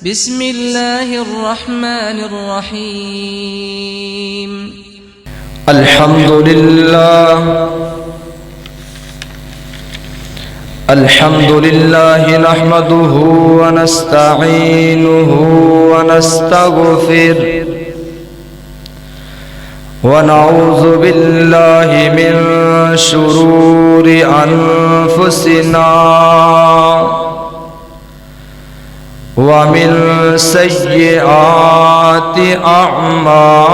بسم الله الرحمن الرحيم. الحمد لله نحمده ونستعينه ونستغفره ونعوذ بالله من شرور أنفسنا ومن سيئات أعمالنا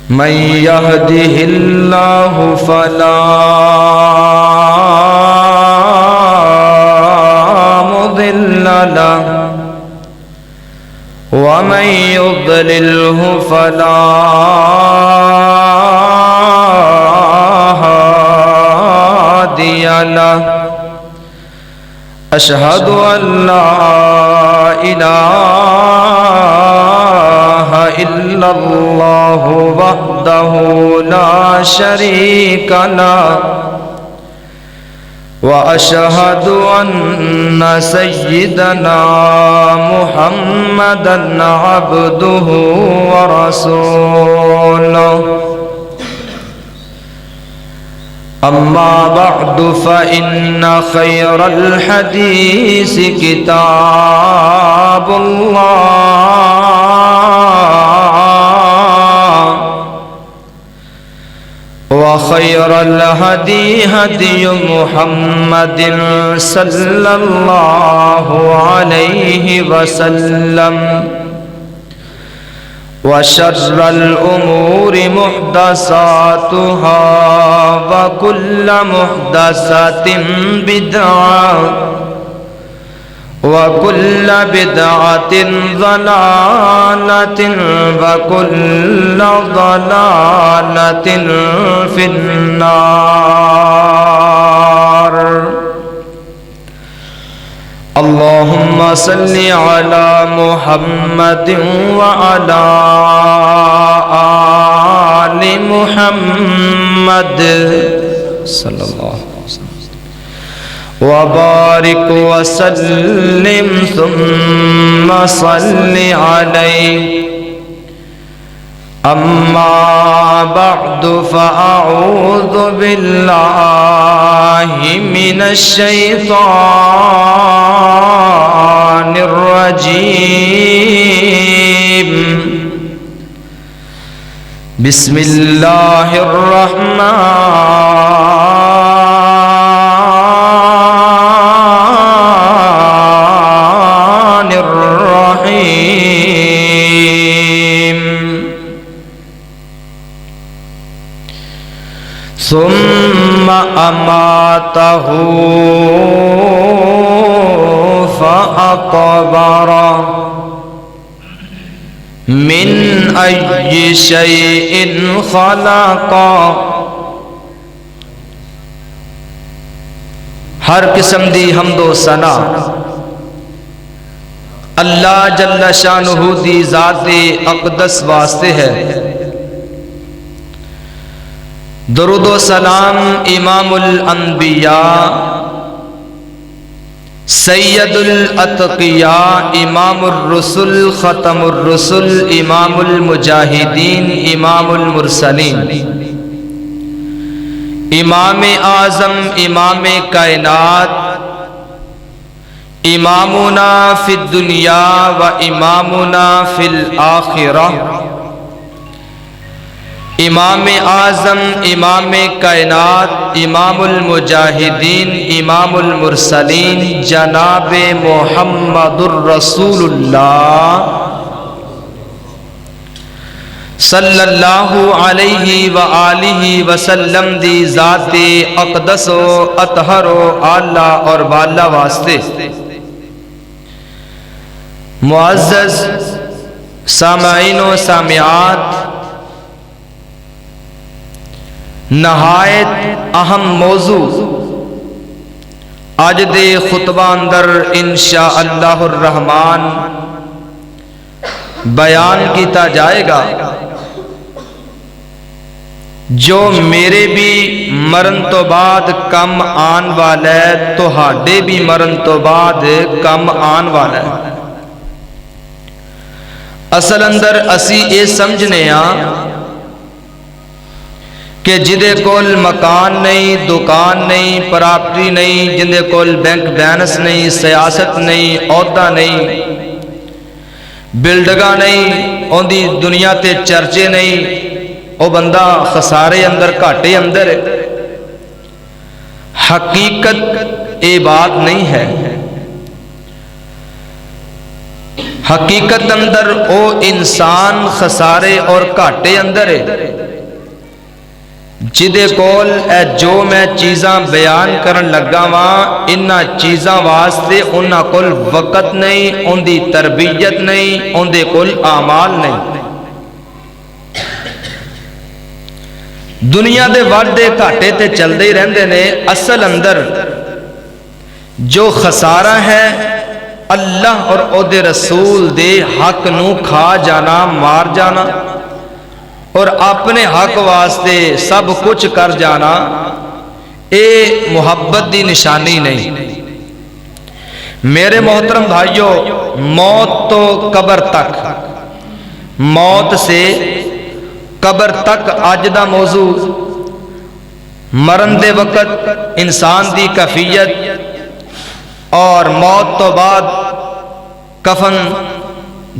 من يهده الله فلا مضل له ومن يضلله فلا هادي له. أشهد أن لا إله إلا الله وحده لا شريك له وأشهد أن سيدنا محمدًا عبده ورسوله. أما بعد فإن خير الحديث كتاب الله وخير الهدي هدي محمد صلى الله عليه وسلم وشر الأمور محدثاتها وكل محدثة بدعة وكل بدعة ضلالة وكل ضلالة في النار. اللهم صل على محمد وعلى آل محمد صلى الله عليه وسلم وبارك وسلم ثم صل عليه. أما بعد فأعوذ بالله من الشيطان الرجيم. بسم الله الرحمن الرحيم. ثم أماته فأقبره. من أي شيء خلقه. ہر قسم دی حمد و ثنا اللہ جل شانہ دی ذات اقدس واسطے ہے. درود و سلام امام الانبیاء سید الاتقیاء امام الرسل ختم الرسل امام المجاہدین امام المرسلین امام اعظم امام کائنات امامنا فی الدنیا و امامنا فی الآخرہ. امام اعظم امام کائنات امام المجاہدین امام المرسلین جناب محمد الرسول اللہ صلی اللہ علیہ وآلہ وسلم دی ذات اقدس و اطہر و اعلیٰ اور بالا واسطے. معزز سامعین و سامعات، نہایت اہم موضوع آج دے خطبہ اندر انشاءاللہ الرحمن بیان کیتا جائے گا. جو میرے بھی مرن تو بعد کم آن والا ہے تہاڈے بھی مرن تو بعد کم آن والا ہے۔ اصل اندر اسی یہ سمجھنے کہ جدے کول مکان نہیں، دکان نہیں، پراپرٹی نہیں، جندے کول بینک بیلنس نہیں، سیاست نہیں، عہدہ نہیں، بلڈگاں نہیں، اون دی دنیا تے چرچے نہیں، او بندہ خسارے اندر گھاٹے اندر ہے۔ حقیقت یہ بات نہیں ہے۔ حقیقت اندر او انسان خسارے اور گھاٹے اندر ہے جدے کول اے جو میں چیزاں بیان کرن لگا وا انہاں چیزاں واسطے انہاں کول وقت نہیں، ان دی تربیت نہیں، ان دے کول اعمال نہیں۔ دنیا دے وڈے گھاٹے تے چلدے ہی رہندے نے۔ اصل اندر جو خسارہ ہے اللہ اور او دے رسول دے حق نو کھا جانا، مار جانا اور اپنے حق واسطے سب کچھ کر جانا، اے محبت دی نشانی نہیں۔ میرے محترم بھائیو، موت تو قبر تک، موت سے قبر تک اج دا موضوع، مرن دے وقت انسان دی کیفیت اور موت تو بعد کفن،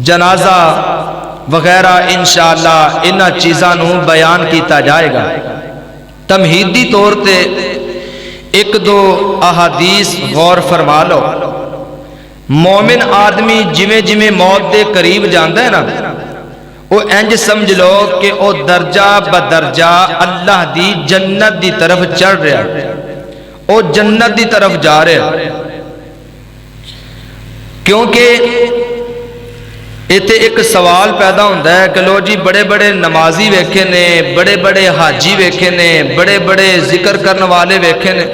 جنازہ وغیرہ انشاءاللہ انہاں چیزاں نو بیان کیتا جائے گا۔ تمہیدی طور تے ایک دو احادیث غور فرما لو۔ مومن آدمی جویں جویں موت دے قریب جاندا ہے نا، وہ انج سمجھ لو کہ وہ درجہ بدرجہ اللہ دی جنت دی طرف چڑھ رہا ہے، وہ جنت دی طرف جا رہا ہے۔ کیونکہ ایتے ایک سوال پیدا ہوتا ہے کہ لو جی بڑے بڑے نمازی ویکھے نے، بڑے بڑے حاجی ویکھے نے، بڑے بڑے ذکر کرنے والے ویکھے نے،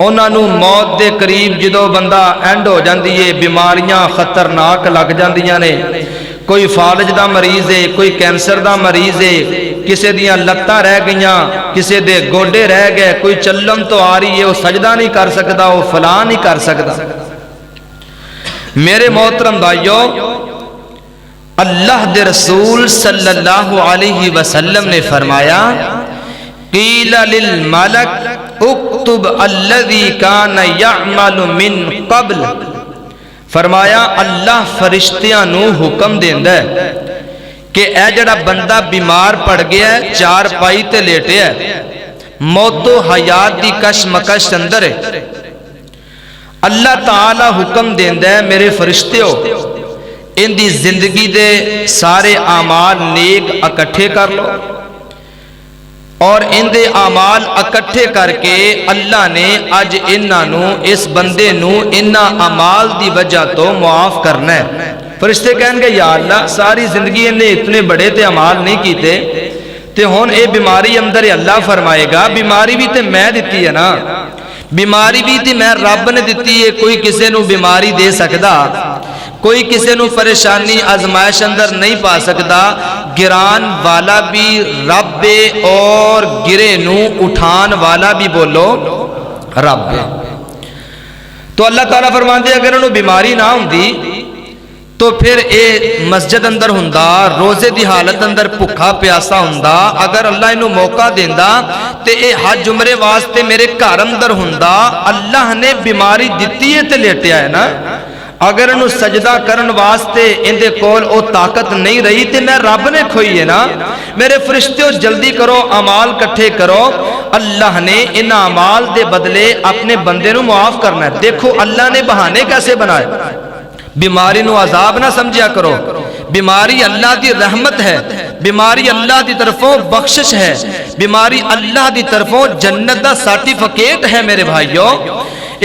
انہاں نو موت دے قریب جدو بندہ اینڈ ہو جاندی ہے، بیماریاں خطرناک لگ جاندیاں نے، کوئی فالج دا مریض ہے، کوئی کینسر دا مریض ہے، کسے دیاں لتاں رہ گئیاں، کسے دے گوڈے رہ گئے، کوئی چلن تو آ رہی ہے وہ سجدہ نہیں کر سکتا، وہ فلاں نہیں کر سکتا۔ میرے محترم بھائیو، اللہ دے رسول صلی اللہ علیہ وسلم نے فرمایا قیل للملک اکتب الذی کان یعمل من قبل، فرمایا اللہ فرشتیاں نو حکم دیندا ہے کہ اے جڑا بندہ بیمار پڑ گیا ہے، چار پائی تے لیٹے ہے، موت و حیات دی کشمکش اندر ہے، اللہ تعالی حکم دیندا ہے میرے فرشتیو ان دی زندگی دے سارے اعمال نیک اکٹھے کر لو، اور ان دے اعمال اکٹھے کر کے اللہ نے اج انہاں نو، اس بندے نو انہاں اعمال دی وجہ تو معاف کرنا ہے۔ فرشتے کہن گے یا اللہ ساری زندگی انہیں اتنے بڑے تے اعمال نہیں کیتے تے ہن اے بیماری اندر ہے، اللہ فرمائے گا بیماری بھی تے میں دتی ہے نا، بیماری بھی تے میں رب نے دتی ہے، کوئی کسے نو بیماری دے سکدا، کوئی کسے نو پریشانی آزمائش اندر نہیں پا سکتا، گران والا بھی رب اور گرے نو اٹھان والا بھی بولو رب۔ تو اللہ تعالیٰ فرماندے اگر انہوں بیماری نہ ہوندی تو پھر اے مسجد اندر ہوندا، روزے دی حالت اندر بھکھا پیاسا ہوندا، اگر اللہ انہوں موقع دیندا تے اے حج عمرے واسطے میرے گھر اندر ہوندا، اللہ نے بیماری دتی ہے تے لیٹیا ہے نا، اگر انہوں سجدہ کرن واسطے اندے کول او طاقت نہیں رہی تے میں رب نے کھوئی ہے نا۔ میرے فرشتوں جلدی کرو، اعمال کٹھے کرو، اللہ نے ان اعمال دے بدلے اپنے بندے نو معاف کرنا ہے۔ دیکھو اللہ نے بہانے کیسے بنائے، بیماری نو عذاب نہ سمجھیا کرو، بیماری اللہ دی رحمت ہے، بیماری اللہ دی طرفوں بخشش ہے، بیماری اللہ دی طرفوں جنت دا سرٹیفکیٹ ہے میرے بھائیو۔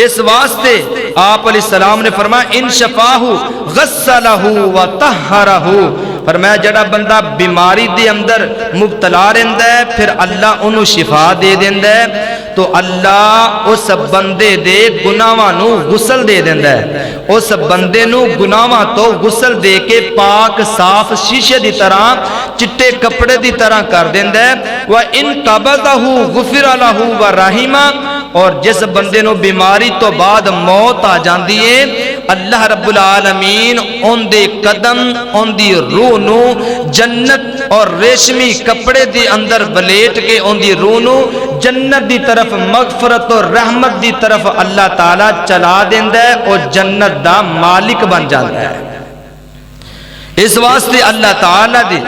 اس واسطے آپ علیہ السلام نے فرمایا ان شفاہو غسلہو و طہرہو فرمایا جڑا بندہ بیماری دے اندر مبتلا رہندا ہے پھر اللہ انہوں شفا دے دیندا ہے تو اللہ اس بندے دے گناہاں نو غسل دے دیندا ہے اس بندے نو گناہاں تو غسل دے کے پاک صاف شیشے دی طرح چٹے کپڑے دی طرح کر دیندا ہے وَإِن قَبَضَهُ غُفِرَ لَهُ وَرَحِمَ اور جس بندے نو بیماری تو بعد موت آ جاندی ہے اللہ رب العالمین ان دے قدم ان دی روح نو جنت اور ریشمی کپڑے دی اندر بلیٹ کے ان دی روح نو جنت دی طرف مغفرت اور رحمت دی طرف اللہ تعالی چلا دیندا ہے اور جنت دا مالک بن جاتا ہے اس واسطے اللہ تعالی دی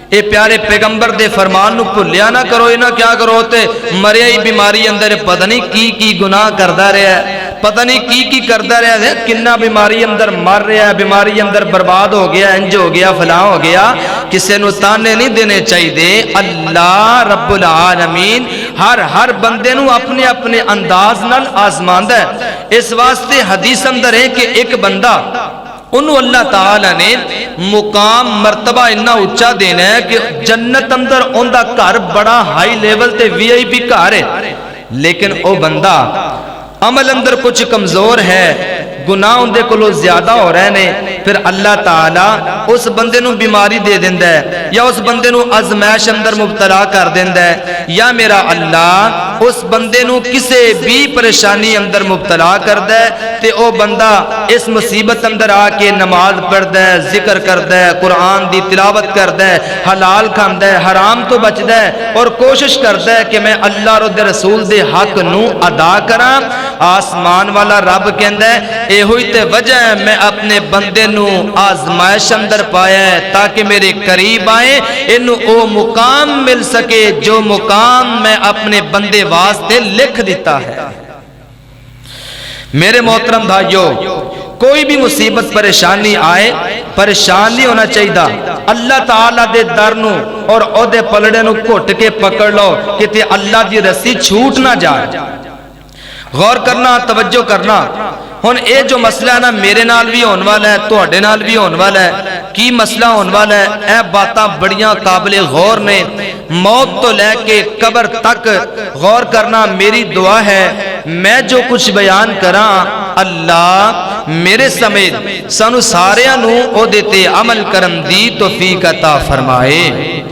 اے پیارے پیغمبر دے فرمان نو بھولیا نہ کرو یہ نہ کیا کرو تے مریا ہی بیماری اندر پتہ نہیں کی گناہ کردا رہا ہے پتہ نہیں کی کردا رہا ہے کنا بیماری اندر مر رہا ہے بیماری اندر برباد ہو گیا انج ہو گیا فلاں ہو گیا کسے نو تانے نہیں دینے چاہیے اللہ رب العالمین ہر بندے نو اپنے اپنے انداز نال آزماندا ہے اس واسطے حدیث اندر ہے کہ ایک بندہ انہوں اللہ تعالی نے مقام مرتبہ اتنا اونچا دینا ہے کہ جنت اندر ان دا گھر بڑا ہائی لیول تے وی آئی پی گھر ہے لیکن او بندہ عمل اندر کچھ کمزور ہے گناہ اندے کو زیادہ ہو رہے نے پھر اللہ تعالی اس بندے نو بیماری دے دیندا ہے یا اس بندے نو ازمائش اندر مبتلا کر دیندا ہے یا میرا اللہ اس بندے نو کسے بھی پریشانی اندر مبتلا کردا ہے تے او بندہ اس مصیبت اندر آ کے نماز پڑھدا ہے ذکر کردا ہے قرآن دی تلاوت کردا ہے حلال کھاندا ہے حرام تو بچدا ہے اور کوشش کردا ہے کہ میں اللہ اور دے رسول دے حق نو ادا کراں آسمان والا رب کہندا ہے اے ہوئی تے وجہ ہے میں اپنے بندے نو آزمائش اندر پایا ہے تاکہ میرے قریب آئے انہوں او مقام مل سکے جو مقام میں اپنے بندے واسطے لکھ دیتا ہے میرے محترم بھائیو کوئی بھی مصیبت پریشانی آئے پریشان نہیں ہونا چاہیے اللہ تعالیٰ دے در نو اور او دے پلڑے نو گھٹ کے پکڑ لو کہ تے اللہ دی رسی چھوٹ نہ جائے غور کرنا توجہ کرنا ہن اے جو مسئلہ ہے نا میرے نال بھی ہون والا ہے تواڈے نال بھی ہون والا ہے کی مسئلہ ہون والا ہے اے باتاں بڑیاں قابل غور نے موت تو لے کے قبر تک غور کرنا میری دعا ہے میں جو کچھ بیان کراں اللہ میرے سمیت سانو ساریاں نو او دیتے عمل کرن دی توفیق عطا فرمائے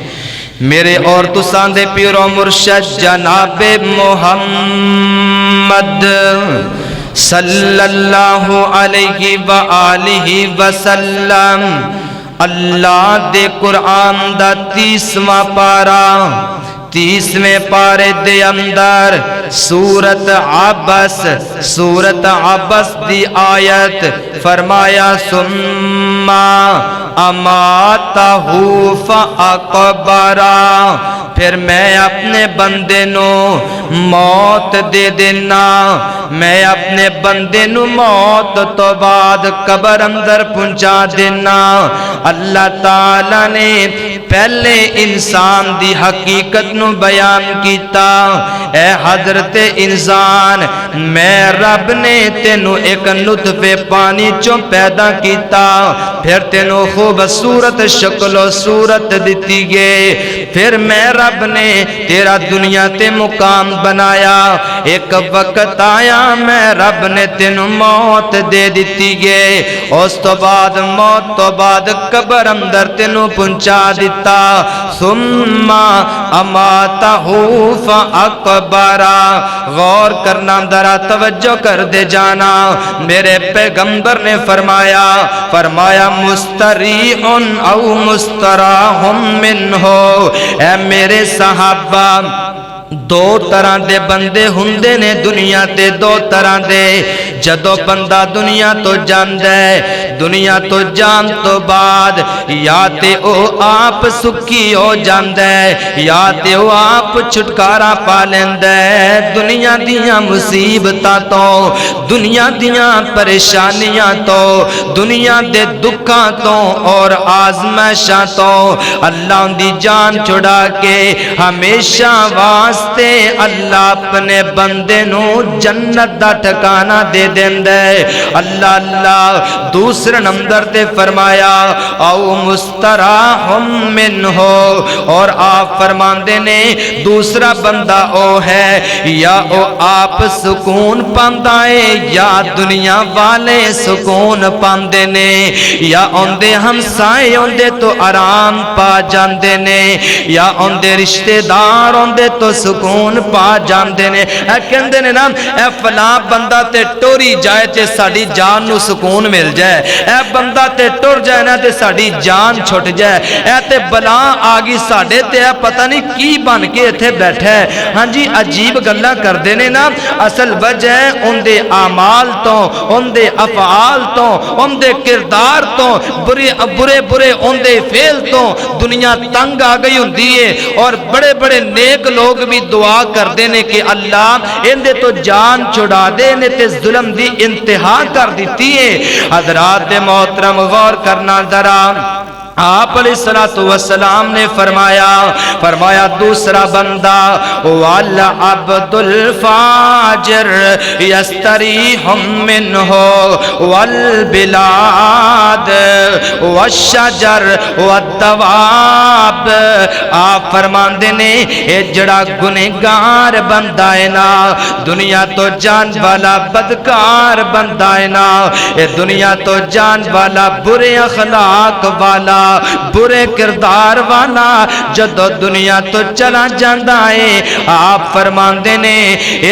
میرے اور تساں دے پیر و مرشد جناب محمد صلی اللہ علیہ وآلہ وسلم اللہ دے قرآن دا 30واں پارا 30ویں پارے دے اندر سورت عبس دی آیت فرمایا سمّا اماتہو فاقبرا پھر میں اپنے بندے نو موت دے دینا میں اپنے بندے نو موت تو بعد قبر اندر پہنچا دینا اللہ تعالی نے پہلے انسان دی حقیقت نو بیان کیتا اے حضرت انسان میں رب نے تینو ایک نطفے پانی چوں پیدا کیتا پھر تینو خوبصورت شکل و صورت دیتی گئے پھر میں رب نے تیرا دنیا تے مقام بنایا ایک وقت آیا میں رب نے تینو موت دے دیتی گئے اس تو بعد موت تو بعد قبر اندر تینو پہنچا دیتا ثم اماتہو فاقبرا غور کرنا ذرا توجہ کر دے جانا میرے پیغمبر نے فرمایا مستریح او مستراح منہو اے میرے صحابہ دو طرح دے بندے ہوندے نے دنیا تے دو طرح دے جدو بندہ دنیا تو جاندے دنیا تو جان تو بعد یا تے او آپ سکھی ہو جاندے یا تے او آپ چھٹکارا پا لیندے دنیا دیاں مصیبتاں تو دنیا دیاں پریشانیاں تو دنیا دے دکھاں تو اور آزمائشاں تو اللہ دی جان چھڑا کے ہمیشہ واسطے اللہ اپنے بندے نو جنت دا ٹھکانہ دے دیندے اللہ اللہ دوسرے دوسرے نمبر تے فرمایا او مستراحم منہ، اور آپ فرماندے نے دوسرا بندہ او ہے یا او آپ سکون پاندا ہے یا دنیا والے سکون پاندے نے، یا اوندے ہمسائے اوندے تو آرام پا جاندے نے، یا اوندے رشتہ دار اوندے تو سکون پا جاندے نے۔ اے کہندے نے نا اے فلاں بندہ تے ٹوری جائے تے ساڈی جان نو سکون مل جائے، اے بندہ تے ٹر جائے نا تے ساڈی جان چھٹ جائے، اے تے بلا آ گئی ساڈے تے اے پتہ نہیں کی بن کے ایتھے بیٹھا ہے۔ ہاں جی عجیب گلاں کردے نے نا، اصل وجہ اوندے اعمال تو، اوندے افعال تو، اوندے کردار تو، برے برے اوندے فعل تو دنیا تنگ آ گئی ہوندی ہے، اور بڑے بڑے نیک لوگ بھی دعا کردے نے کہ اللہ اندے تو جان چھڑا دے، نے تے ظلم دی انتہا کر دیتی ہے۔ حضرات محترم غور کرنا ذرا، آپ علیہ السلام نے فرمایا دوسرا بندہ وَالْعَبْدُ الْفَاجِرُ يَسْتَرِيحُ مِنْهُ وَالْبِلَادُ وَالشَّجَرُ وَالدَّوَابُ۔ آپ فرماندے نے اے جڑا گنہگار بندہ ہے نا، دنیا تو جان والا بدکار بندہ ہے نا، اے دنیا تو جان والا برے اخلاق والا برے کردار والا جدو دنیا تو چلا جاندہ ہے، آپ فرماندے نے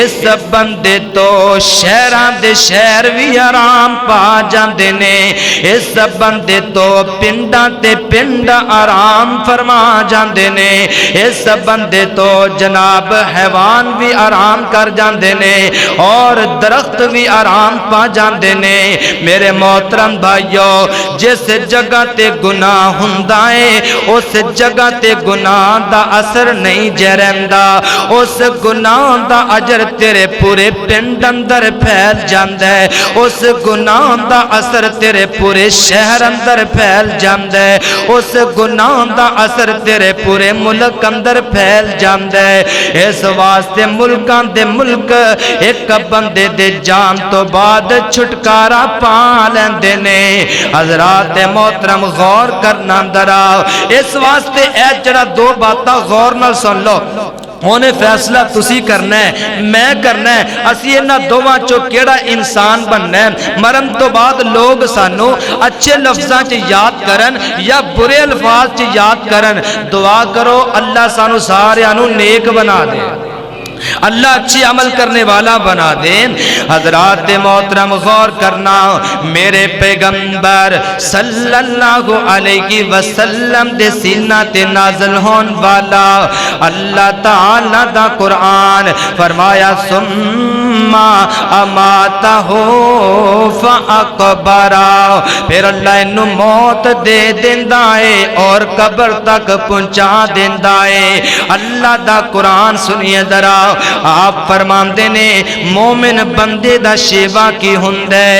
اس بندے تو شہران دے شہر بھی آرام پا جاندے نے، اس بندے تو پنڈان تے پنڈ آرام فرما جاندے نے، اس بندے تو جناب حیوان بھی آرام کر جاندے نے، اور درخت بھی آرام پا جاندے نے۔ میرے محترم بھائیو، جس جگہ تے گناہ ہوندا ہے اس جگہ تے گناہ دا اثر نہیں جریندا، اس گناہ دا اجر تیرے پورے پنڈ اندر پھیل جاندا ہے، اس گناہ دا اثر تیرے پورے شہر اندر پھیل جاندا ہے، اس گناہ دا اثر تیرے پورے ملک اندر پھیل جاندا ہے۔ اس واسطے ملکاں دے ملک ایک بندے دے جان تو بعد چھٹکارا پا لیندے نے۔ حضرات محترم غور کرنا درا، اس واسطے اے جڑا دو باتاں غور نال سن لو، انہیں فیصلہ تسی کرنا ہے میں کرنا ہے، اسی انہاں دوواں چو کیڑا انسان بننا ہے۔ مرن تو بعد لوگ سانو اچھے لفظاں چ یاد کرن یا برے الفاظ چ یاد کرن، دعا کرو اللہ سانو سارے انو نیک بنا دے، اللہ اچھی عمل کرنے والا بنا دے۔ حضرات محترم غور کرنا، میرے پیغمبر صلی اللہ علیہ وسلم دے سینہ تے نازل ہون والا اللہ تعالیٰ دا قرآن فرمایا ثم اماتہ فاقبرہ، پھر اللہ انو موت دے دیندہ ہے اور قبر تک پہنچا دیندہ ہے۔ اللہ دا قرآن سنیے ذرا، آپ فرماندے نے مومن بندے دا شیوا کی ہوندے،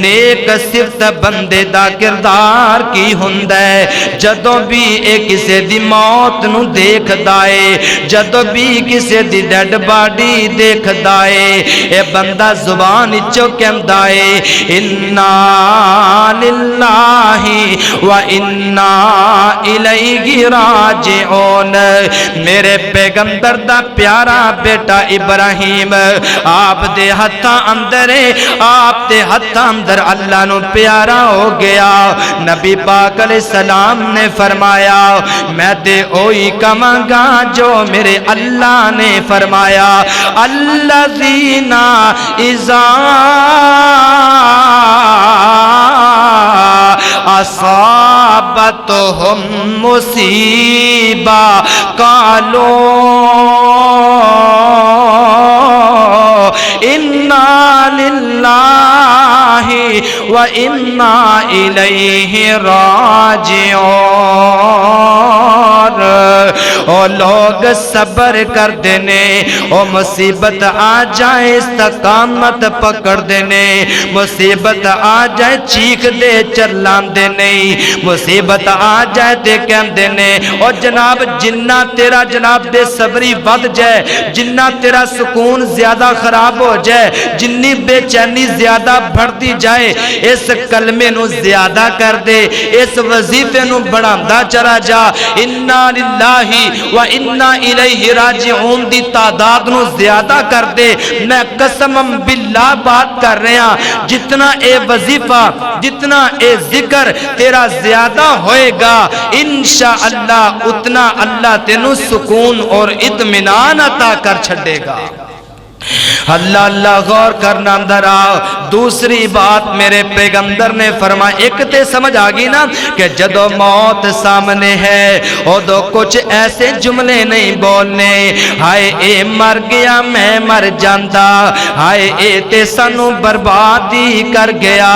نیک صفت بندے دا کردار کی ہوندے۔ جدوں بھی ایک کسے دی موت نو دیکھ دائے، جدوں بھی کسے دی ڈیڈ باڈی دیکھ دائے، اے بندہ زبان چو کہم دائے انا للہ و انا الیہ راجعون۔ میرے پیغمبر دا پیارا بیٹا ابراہیم آپ دے ہتھاں اندر ہے، آپ دے ہتھاں اندر اللہ نو پیارا ہو گیا۔ نبی پاک علیہ السلام نے فرمایا میں تے اوہی کمانگا جو میرے اللہ نے فرمایا، الذین اذا اصابتہم مصیبہ قالوا انا للہ و انا الیہ راجعون۔ او لوگ صبر کر دینے، او مصیبت آ جائے استقامت پکڑ دینے، مصیبت آ جائے چیخ دے چلان دینے، مصیبت آ جائے دے کہن دینے۔ اور جناب جنہ تیرا جناب بے صبری ود جائے، جنہ تیرا سکون زیادہ خراب ہو جائے، جنی بے چینی زیادہ بڑھتی جائے، اس کلمے نو زیادہ کر دے، اس وظیفے نو بڑھاندا چلا جا، انا للہ و انا الیہ راجعون دی تعداد نو زیادہ کر دے۔ میں قسم باللہ بات کر رہا ہاں، جتنا اے وظیفہ، جتنا اے ذکر تیرا زیادہ ہوئے گا، انشاءاللہ اتنا اللہ تینوں سکون اور اطمینان عطا کر چھڑے گا۔ اللہ اللہ غور کرنا اندر آؤ۔ دوسری بات میرے پیغمبر نے فرمایا، ایک تے سمجھ آگی نا کہ جدو موت سامنے ہے ادو کچھ ایسے جملے نہیں بولنے، ہائے اے مر گیا میں مر جاندا، ہائے اے تے سانو بربادی کر گیا،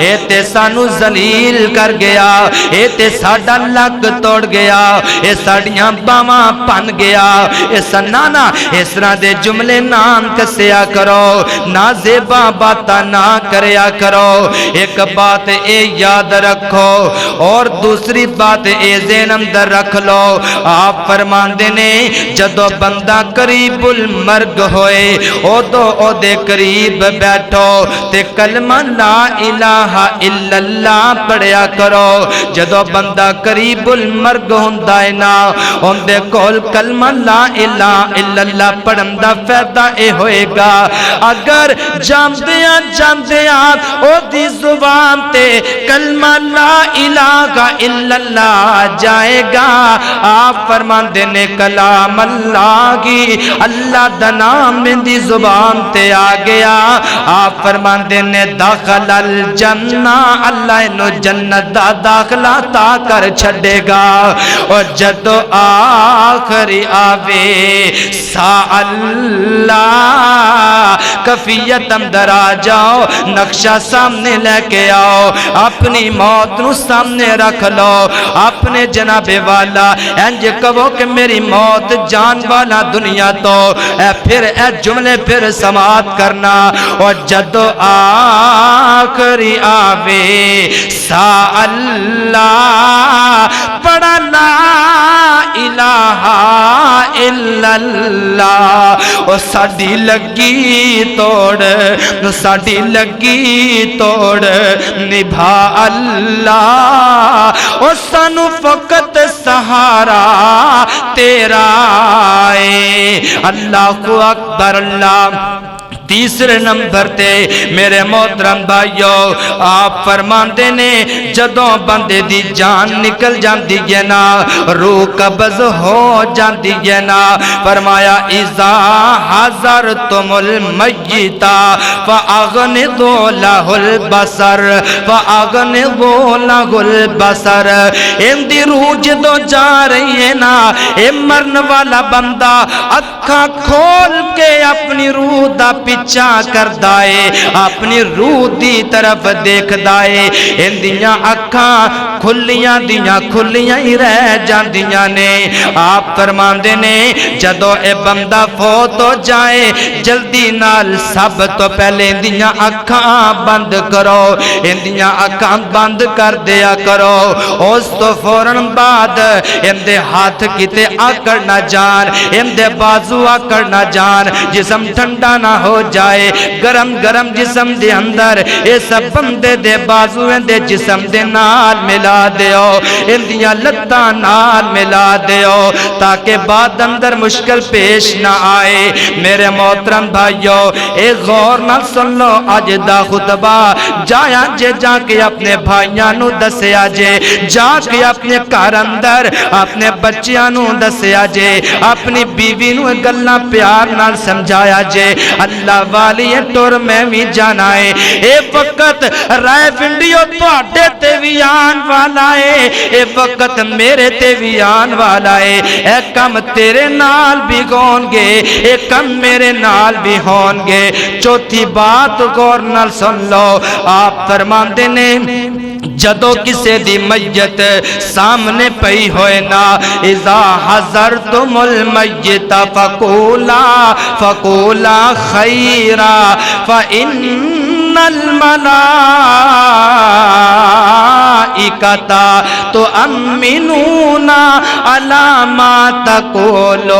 اے تے سانو ذلیل کر گیا، اے تے ساڈا لک توڑ گیا، اے ساڈیاں باواں پن گیا، اے سنانا اس طرح دے جملے نام کسیا کرو، نازیبا باتا نہ کریا کرو۔ ایک بات اے یاد رکھو اور دوسری بات اے ذہن اندر رکھ لو، آپ فرماندے نے جدو بندہ قریب المرگ ہوئے او دے قریب بیٹھو تے کلمہ لا الہ الا اللہ پڑھیا کرو۔ جدو بندہ قریب المرگ ہوندا ہے نا ہوندے کول کلمہ لا الہ الا اللہ پڑھن دا فائدہ اے ہوئے گا، اگر جاندیاں جاندیاں او دی زبان تے کلمہ لا الہ الا اللہ جائے گا، آپ فرماندے نے کلام اللہ کی، اللہ دا نام میں دی زبان تے آ گیا، آپ فرماندے نے داخل الجنہ، اللہ انو جنت دا داخلہ تا کر چھڑے گا، اور جدو آخری آوے سا اللہ کفیت اندر آ جاؤ، نقشہ سامنے لے کے آؤ، اپنی موت نو سامنے رکھ لو، اپنے جناب والا انج کہو کہ میری موت جان والا دنیا تو پھر اے جملے پھر سماعت کرنا، اور جدو آخری آوے سا اللہ پڑھا لا الہ الا اللہ، اور ساڑی لگی توڑ، ساڑی لگی توڑ نبھا اللہ، اور سانو فقط سہارا تیرا ہے۔ اللہ اکبر اللہ۔ تیسرے نمبر تے میرے محترم بھائیو آپ فرماندے نے جدوں بندے دی جان نکل جاندی ہے نا، روح قبض ہو جاندی ہے نا، فرمایا اذا حضرتم المیتا فاغمضوا لہ البصر، فاغمضوا لہ البصر، ان دی روح جدوں جا رہی ہے نا، اے مرن والا بندہ اکھاں کھول کے اپنی روح دا پیچھا کر دائے، اپنی روح دی طرف دیکھ دائے، ان دیاں اکھاں کھلیاں دیاں کھلیاں ہی رہ جاندیاں نے۔ آپ فرماندے نے جدو اے بندہ فوت ہو جائے جلدی نال سب تو پہلے ان دیاں اکھاں بند کرو، ان دیاں اکھاں بند کر دیا کرو، اس تو فوراً بعد ان دے ہاتھ کیتے آکڑ نہ جان، ان دے بازو آکڑ نہ جان، جسم ٹھنڈا نہ ہو جائے، گرم گرم جسم دے اندر اے سب بندے دے بازو دے جسم دے نال ملا دیو، ان دیاں لتاں نال ملا دیو، تاکہ بعد اندر مشکل پیش نہ آئے۔ میرے محترم بھائیو اے غور نہ سن لو آج دا خطبہ، جایا جے جا کے اپنے بھائیاں نو دسیا جے، جا کے اپنے گھر اندر اپنے بچیاں نو دسیا جے، اپنی بیوی نو گلاں پیار نال سمجھایا جے، اللہ والی ٹور میں بھی جانا ہے، اے وقت رائے وینڈیو تواڈے تے وی آن والا ہے، اے وقت میرے تے وی آن والا ہے، اے کم تیرے نال بھی ہون گے، اے کم میرے نال بھی ہون گے۔ چوتھی بات غور نال سن لو، آپ فرماندے نے جدو کسے دی میت سامنے پئی ہوئے نا، اذا حضرتم المیت فقولا خیرا فإن الملائکۃ تؤمنون علی ما تقولون،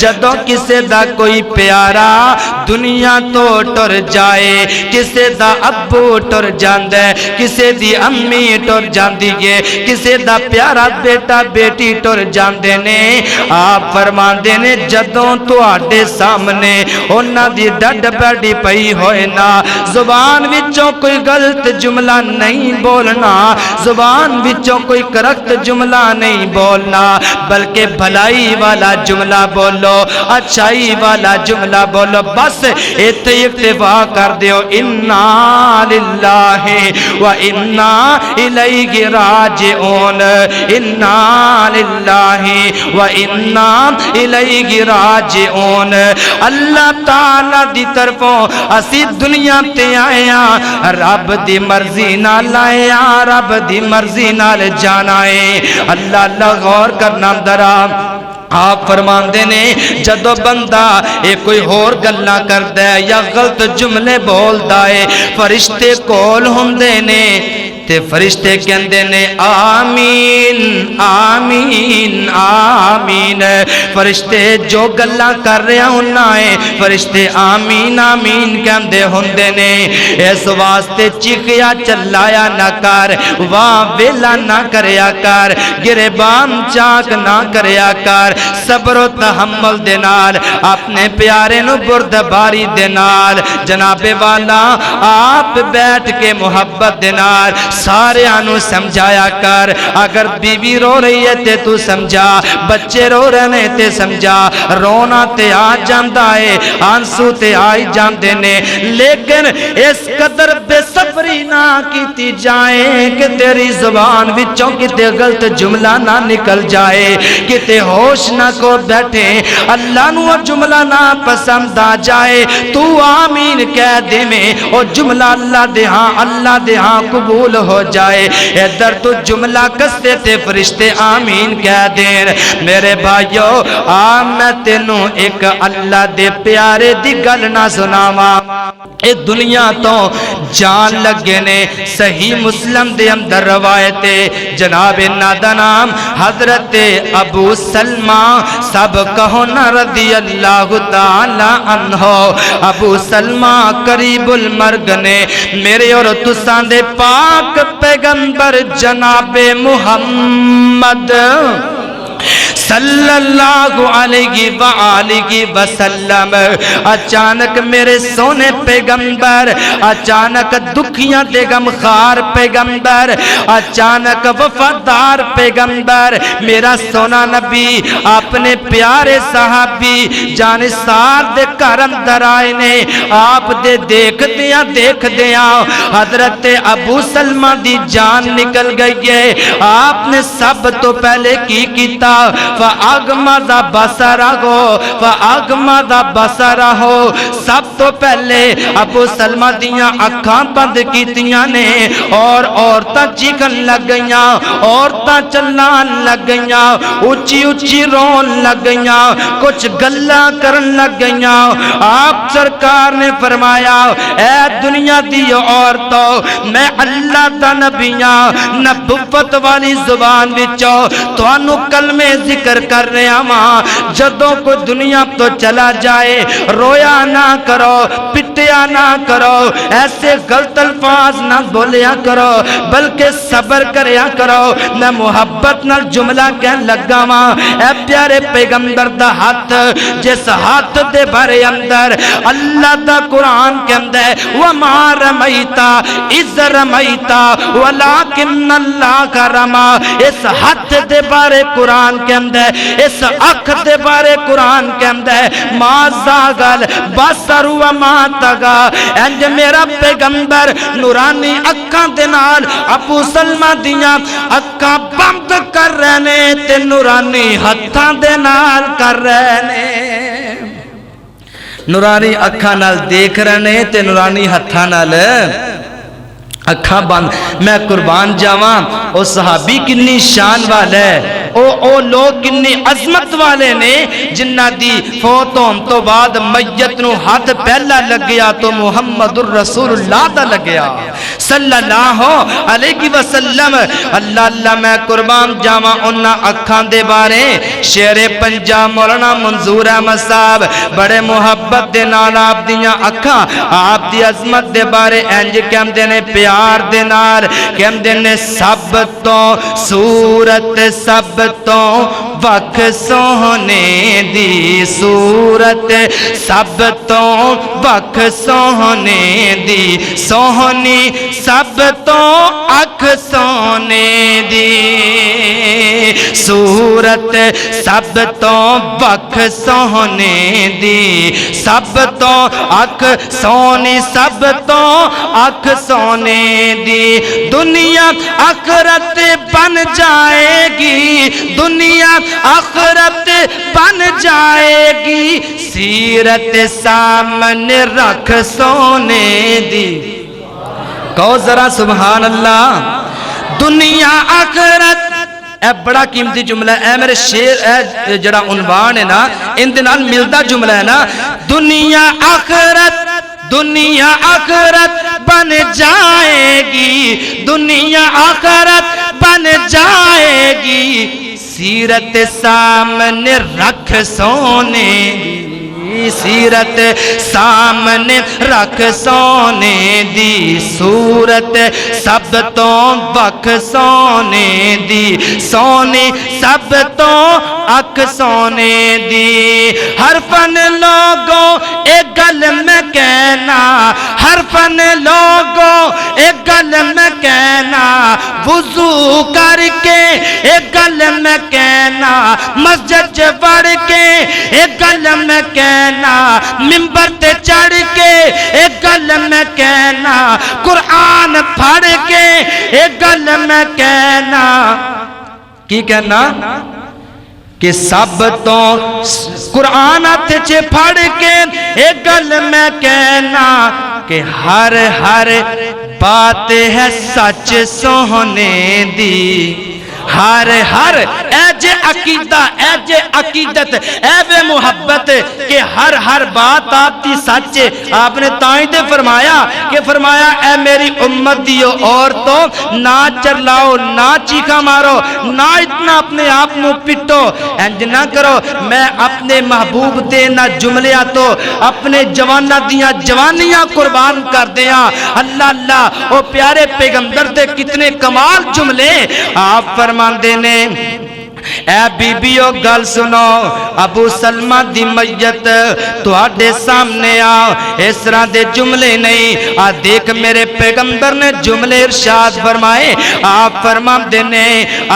جدوں کسے دا کوئی پیارا دنیا تو ٹر جائے، کسے دا ابو ٹر جاندے، کسے دی امی ٹر جاندی ہے، کسے دا پیارا بیٹا بیٹی ٹر جاندے نے، آپ فرماندے نے جدوں تواڈے سامنے انہاں دی ڈڈ بیڈی پئی ہوئے نا، زبان وچوں کوئی غلط جملہ نہیں بولنا، زبان وچوں کوئی کرخت جملہ نہیں بولنا، بلکہ بھلائی والا جملہ بولو، اچھائی والا جملہ بولو، بس ایتھے اکتفا کر دیو، انا للہ و انا الیہ راجعون، انا للہ و انا الیہ راجعون۔ اللہ تعالی دی طرفوں اسی دنیا تے آئے ہاں، رب دی مرضی نال آئے ہاں، رب دی مرضی نال جانا ہے۔ اللہ غور کرنا درا، آپ فرماندے نے جدو بندہ ایک کوئی اور گلاں کردا ہے یا غلط جملے بولدا ہے، فرشتے کول ہوندے نے تے فرشتے کہندے نے آمین آمین آمین، فرشتے جو گلاں کر رہا ہونا ہے فرشتے آمین آمین کہندے ہوندے نے۔ اس واسطے چیخیا چلایا نہ کر، واہ ویلا نہ کریا کر، گریبان چاک نہ کریا کر، صبر و تحمل دے نال اپنے پیارے نو بردباری دے نال جناب والا آپ بیٹھ کے محبت دے نال سارے آنو سمجھایا کر۔ اگر بیوی رو رہی ہے تے تو سمجھا، بچے رو رہے تے سمجھا، رونا تے آ جاندہ ہے، آنسو تے آئی جاندے نے، لیکن اس قدر بے صبری نہ کیتی جائے کہ تیری زبان وچوں کتے غلط جملہ نہ نکل جائے، کتے ہوش نہ کو بیٹھے، اللہ نو جملہ نہ پسند آ جائے، تو آمین کہہ دے میں او جملہ اللہ دے ہاں قبول ہو جائے۔ ادھر تو جملہ کسے تے فرشتے آمین کہہ دیں۔ میرے بھائیو میں تینوں ایک اللہ دے پیارے دی گل نہ سناواں، اے دنیا تو جان لگے نے۔ صحیح مسلم دے اندر روایت جناب نادا نام حضرت ابو سلمہ سب کہو نا رضی اللہ تعالی عنہ، ابو سلمہ قریب المرگ نے میرے اور تساں دے پاک پیغمبر جناب محمد صلی اللہ علیہ وآلہ وسلم اچانک میرے سونے پیغمبر، اچانک دکھیاں دے غمخوار پیغمبر، اچانک وفادار پیغمبر، میرا سونا نبی اپنے پیارے صحابی جانثار دے گھر اندر آئے نے۔ آپ دے دیکھ دیاں حضرت ابو سلمہ دی جان نکل گئی ہے۔ آپ نے سب تو پہلے کی کیتا فَأَغْمَضَ بَصَرَهُ، سب تو پہلے ابو سلمہ دیاں اکھاں بند کیتیاں نے، اور عورتاں چیخن لگ گئیاں، عورتاں چلان لگ گئیاں، اونچی اونچی رون لگ گئیاں، کچھ گلاں کرن لگ گئیاں۔ آپ سرکار نے فرمایا اے دنیا دی عورتوں، میں اللہ دا نبیاں، نبوت والی زبان وچوں تانوں کلمے ذکر کر رہے ہاں، جدوں کو دنیا تو چلا جائے رویا نہ کرو، پٹیا نہ کرو، ایسے غلط الفاظ نہ بولیا کرو، بلکہ صبر کریا کرو۔ میں محبت نال جملہ کہن لگا ہاں، اے پیارے پیغمبر دا ہاتھ، جس ہاتھ دے بارے اندر اللہ دا قرآن کہندا ہے وَمَا رَمَيْتَ إِذْ رَمَيْتَ وَلَكِنَّ اللَّهَ رَمَى، اس ہاتھ دے بارے قرآن کہندا ہے، اس اکھ دے بارے قرآن کہندا ہے ما زاغل بصر وما طغى، انج میرا پیغمبر نورانی اکھاں دے نال ابو سلمہ دیاں اکھاں بند کر رہے نے تے نورانی ہتھاں دے نال کر رہے نے، نورانی اکھاں نال دیکھ رہے نے تے نورانی ہتھاں نال اکھاں بند۔ میں قربان جاواں او صحابی کنی شان والا ہے، او لوگ کنی عظمت والے نے جنہ دی فوت ہون تو بعد میت نو ہاتھ پہلا لگیا تو محمد الرسول اللہ دا لگیا صلی اللہ علیہ وسلم۔ اللہ اللہ میں قربان جاواں انہاں اکھاں دے بارے شیر پنجاب مولانا منظور احمد صاحب بڑے محبت دے نال آپ دیاں اکھاں آپ دی عظمت دے بارے انج کہندے نے پیار دے نال کہندے نے سب تو صورت سب تو وکھ سوہنے دی صورت سب تو وکھ سوہنے دی سوہنی سب تو اکھ سونے دی صورت سب تو وکھ سوہنے دی سب تو اکھ سونی سب تو اکھ سونے دی دنیا آخرت بن جائے گی دنیا آخرت بن جائے گی سیرت سامنے رکھ سونے دی کہو ذرا سبحان اللہ۔ دنیا آخرت اے بڑا قیمتی جملہ ہے اے میرے شیر اے جڑا عنوان ہے نا ان دے نال ملدا جملہ ہے نا دنیا آخرت بن جائے گی دنیا آخرت بن جائے گی سیرت سامنے رکھ سونے دی سیرت سامنے رکھ سونے دی صورت سب تو وکھ سونے دی سونے سب تو اکھ سونے دی ہر فن لوگوں ایک گل میں کہنا ہر فن لوگوں ایک گل میں کہنا وضو کر کے ایک گل میں کہنا مسجد پڑھ کے ایک گل میں کہنا منبر تے چڑھ کے ایک گل میں کہنا قرآن پڑھ کے ایک گل میں کہنا کی کہنا کہ سب تو قرآن ہاتھ چے پڑھ کے ایک گل میں کہنا کہ ہر بات ہے سچ سوہنے دی ہر اے جے عقیدہ اے جے عقیدت اے بے محبت کہ ہر بات آپ دی سچ ہے آپ نے تائیں دے فرمایا کہ فرمایا اے میری امت دیو اور تو نہ چرلاؤ نہ چیخا مارو نہ اتنا اپنے آپ مو پٹو انج نہ کرو میں اپنے محبوب دے نہ جملیا تو اپنے جوانہ دیاں جوانیاں قربان کر دیاں اللہ اللہ او پیارے پیغمبر دے کتنے کمال جملے آپ فرمان دینے اے بی بیو گل سنو ابو سلمہ دی میت تو آڈے سامنے آؤ اس طرح دے جملے نہیں دیکھ میرے پیغمبر نے جملے ارشاد فرمائے آپ فرما دینے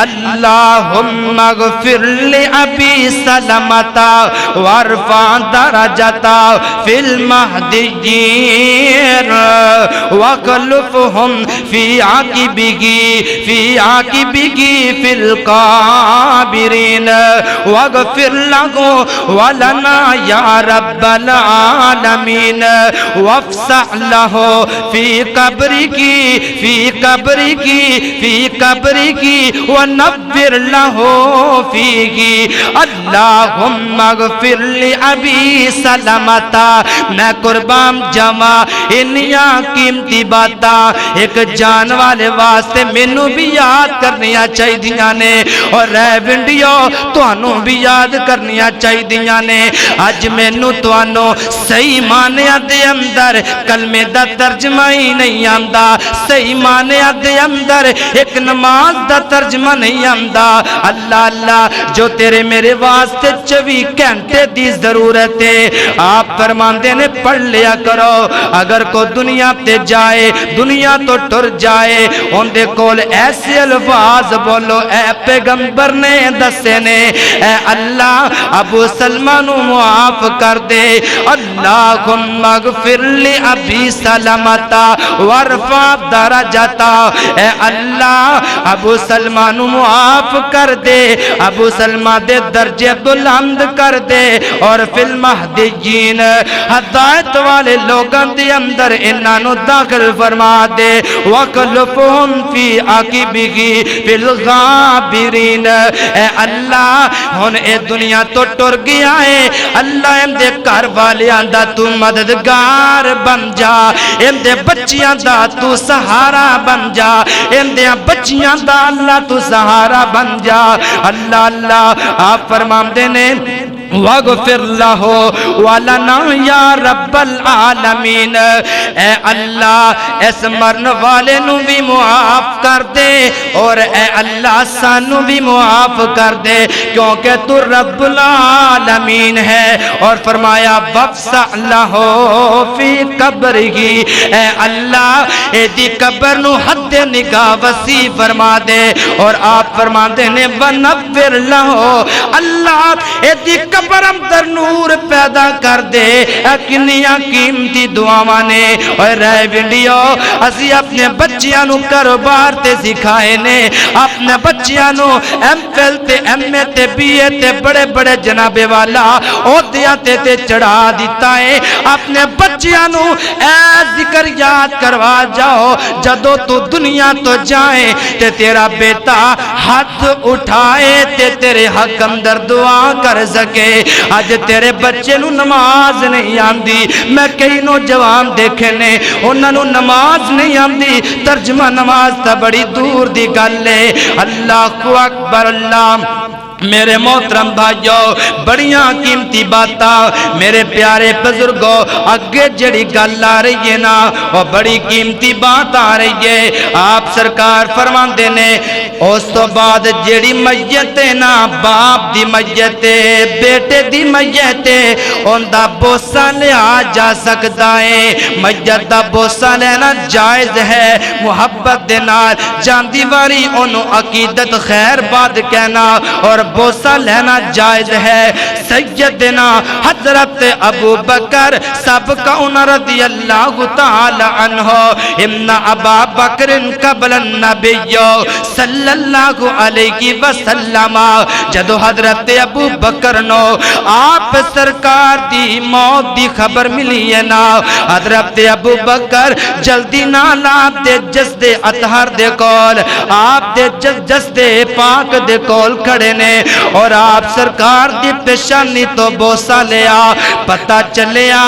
اللہم اغفر لی ابی سلمتا وارفع درجتا فی المہدیین وخلفہم فی عاقبگی فی القابرین واغفر لہو ولنا یا رب العالمین وافسح لہو فی قبرکی ونبر لہو فیہی اللہم اغفر لی ابی سلمتا میں قربان جمع انیاں قیمتی باتا ایک جان والے واسطے مینوں بھی یاد کرنیاں چاہی دیاں نے اور رہ ونڈیو توانوں بھی یاد کرنیاں چاہی دیاں نے آج مینوں توانوں صحیح معنی دے اندر کلمے دا ترجمہ ہی نہیں آمدا صحیح معنی دے اندر ایک نماز دا ترجمہ نہیں آمدا اللہ اللہ جو تیرے میرے واسطے 24 گھنٹے دی ضرورت ہے آپ فرماندے نے پڑھ لیا کرو اگر کو دنیا تے جائے دنیا تو ٹر جائے ان دے کول ایسے الفاظ بولو اے پیغمبر نے دسے نے اے اللہ ابو سلمہ نو معاف کر دے اللہ اللہم اغفر لی ابی سلمتا ورفع درجتا، اے اللہ ابو سلمہ نو معاف کر دے، ابو سلمہ دے درجے بلند کر دے، اور فی المہدیین ہدایت والے لوگاں دے اندر انہاں نو داخل فرما دے، وَقْلُفُهُمْ فِي عَقِبِهِ فِي الْغَابِرِينَ، اے اللہ ہن اے دنیا تو ٹر گیا ہے، اللہ ان دے گھر والیاں دا تو مددگار بن جا، ان دے بچیاں دا تو سہارا بن جا، ان دے بچیاں دا اللہ تو سہارا بن جا۔ اللہ اللہ آپ فرماندے نے وَاغْفِرْ لَهُ وَلَنَا یا رب العالمین، اے اللہ اس مرن والے نو بھی معاف کر دے، اور اے اللہ سانو بھی معاف کر دے، کیونکہ تو رب العالمین ہے۔ اور فرمایا وَافْسَحْ لَهُ فِي قَبْرِهِ، اے اللہ اے دی قبر نو حد نگاہ وسیع فرما دے، اور آپ فرما دے نے وَنَوِّرْ لَهُ، اللہ اے دی قبر اندر نور پیدا کر دے۔ کنیاں قیمتی دعاواں نے، اور رہ ویڈیو اسی اپنے بچیاں نو کاروبار تے سکھائے نے، اپنے بچیاں نو ایم فل تے ایم اے تے بی اے تے بڑے بڑے جناب والا عہدیاں تے چڑھا دیتا ہے۔ اپنے بچیاں نو اے ذکر یاد کروا جاؤ، جدو تو دنیا تو جائے تے تیرا بیٹا ہاتھ اٹھائے تے تیرے حق اندر دعا کر سکے۔ آج تیرے بچے نو نماز نہیں آندی، میں کئی نوجوان دیکھے نے انہاں نو نماز نہیں آندی، ترجمہ نماز تا بڑی دور دی گل ہے۔ اللہ اکبر، اللہ میرے محترم بھائیو، بڑیاں قیمتی باتاں میرے پیارے بزرگوں، اگے جڑی گل آ رہی ہے نا وہ بڑی قیمتی بات آ رہی ہے۔ آپ سرکار فرماندے نے اس تو بعد جڑی میت ہے نا، باپ دی میت ہے، بیٹے دی میت ہے، ان دا بوسہ لیا جا سکتا ہے۔ میت دا بوسہ لینا جائز ہے، محبت دے نال جاندی واری انہوں عقیدت خیر بات کہنا اور بوسہ لینا جائز ہے۔ سیدنا حضرت ابو بکر سابقون رضی اللہ تعالی عنہ، ان ابا بکر قبل النبی صلی اللہ علیہ وسلم، جدو حضرت ابو بکر نو آپ سرکار دی موت دی خبر ملی ہے نا، حضرت ابو بکر جلدی نال آپ دے جسد اطہر دے کول، آپ دے جسد پاک دے کول کھڑے نے، اور آپ سرکار دی پیشانی تو بوسہ لیا۔ پتہ چلیا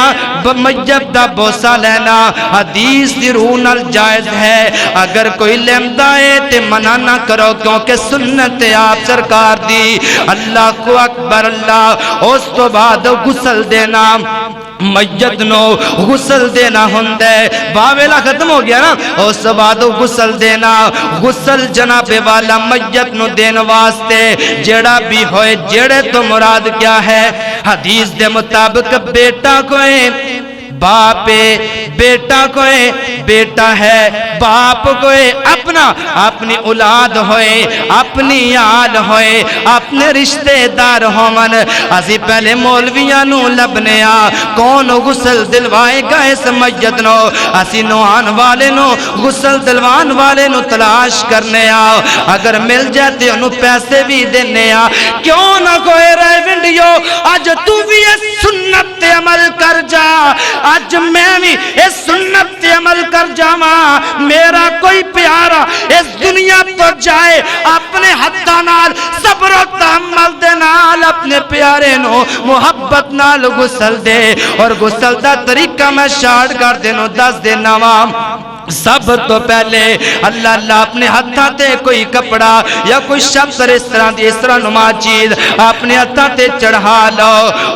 میت دا بوسہ لینا حدیث دی روح نال جائز ہے، اگر کوئی لیندہ ہے تے منع نہ کرو، کیونکہ سنت آپ سرکار دی۔ اللہ کو اکبر، اللہ اس تو بعد غسل دینا، میت نو غسل دینا ہوندے، باویلا ختم ہو گیا نا، اس بعد غسل دینا، غسل جناب والا میت نو دین واسطے جڑا بھی ہوئے، جڑے تو مراد کیا ہے، حدیث دے مطابق بیٹا کوئے باپے، بیٹا کوئے بیٹا ہے، باپ کوئے اپنی اولاد ہوئے، اپنی آل ہوئے، اپنے رشتہ دار ہومن۔ اسی پہلے مولویاں نو لبنیا کون غسل دلوائے گا اس میت نو، اسی نوان والے نو غسل دلوان والے نو تلاش کرنے آ، اگر مل جاتے انہوں پیسے بھی دینے آ۔ کیوں نہ کوئی رہ ونڈیو، آج تو بھی اس سنت عمل کر جا، آج میں بھی اس سنت عمل کر جاواں، میرا کوئی پیارا اس دنیا تو جائے، اپنے حداں نال صبر و تحمل دے نال اپنے پیارے نو محبت نال غسل دے، اور غسل دا طریقہ میں شارٹ کر دینو دس دینا وا۔ سب تو پہلے اللہ اللہ اپنے ہتھاں تے کوئی کپڑا یا کوئی شبر اس طرح نما چیز اپنے ہتھاں تے چڑھا لو،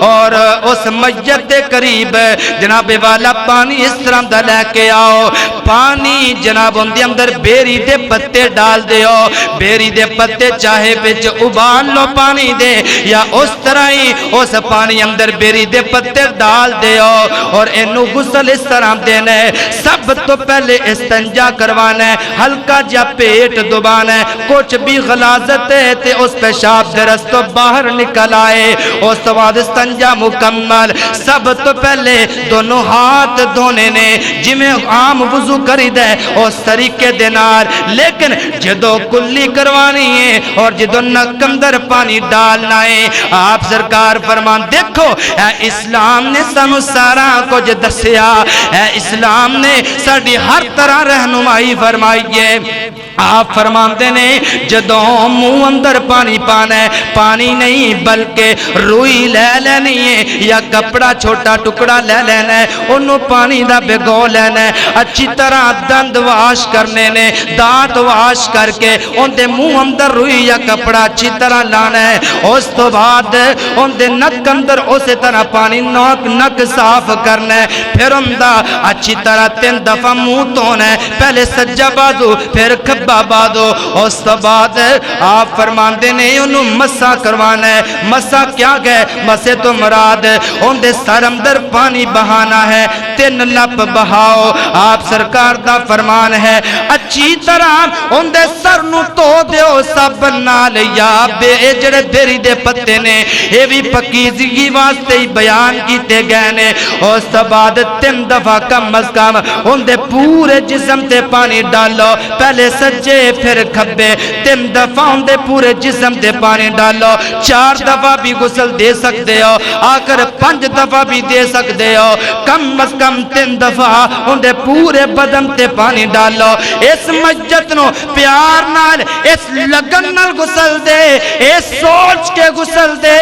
اور اس میت دے قریب جناب والا پانی اس طرح دا لے کے آؤ۔ پانی جناب ان دے اندر بیری دے پتے ڈال دیو، بیری دے پتے چاہے بچ ابال لو پانی دے، یا اس طرح ہی اس پانی اندر بیری دے پتے ڈال دیو، اور انہوں غسل اس طرح دینے۔ سب تو پہلے پہلے استنجا کروانا ہے، ہلکا جا پیٹ دبانا ہے، کچھ بھی غلاظت ہے تے اس پیشاب دے رستوں باہر نکل آئے، اس تو بعد استنجا مکمل۔ سب تو پہلے دونوں ہاتھ دھونے نے جمیں عام وضو کری دے اس طریقے دے نال، لیکن جدو کلی کروانی ہے اور جدو نک اندر پانی ڈالنا ہے، آپ سرکار فرمان دیکھو اے اسلام نے سانو سارا کچھ دسیا، اے اسلام نے ساڈی ہر طرح رہنمائی فرمائی ہے۔ آپ فرماتے نے جدو منہ اندر پانی پانا ہے، پانی نہیں بلکہ روئی لے لینی ہے یا کپڑا چھوٹا ٹکڑا لے لینا ہے، انہوں پانی دا بگو لینا ہے، اچھی طرح دند واش کرنے نے، دانت واش کر کے ان دے منہ اندر روئی یا کپڑا اچھی طرح لانا ہے، اس تو بعد ان دے نک اندر اسی طرح پانی نک صاف کرنا ہے، پھر ان دا اچھی طرح 3 دفعہ منہ دھونا ہے، پہلے سجا بازو پھر کھبا بازو، اس تو بعد آپ فرماندے نے انہوں مسا کروانا ہے۔ مسا کیا گئے؟ مسے تو مراد ان دے سر اندر پانی بہانا ہے، 3 لپ بہاؤ، آپ سرکار دا فرمان ہے اچھی طرح ان دے سر نو تو دیو سب نال یا بے جڑے بیری دے پتے نے یہ بھی پکیزگی واسطے ہی بیان کیتے گئے نے۔ اس تو بعد 3 دفعہ کم از کم ان دے پورے جسم تے پانی ڈالو، پہلے سجے پھر کھبے، 3 دفعہ ان دے پورے جسم تے پانی ڈالو، 4 دفعہ بھی غسل دے سکتے ہو، آخر 5 دفعہ بھی دے سکتے ہو، کم از کم 3 دفعہ ان دے پورے بدن تے پانی ڈالو، اس مجد نو پیار نال اس لگن نال غسل دے، اس سوچ کے غسل دے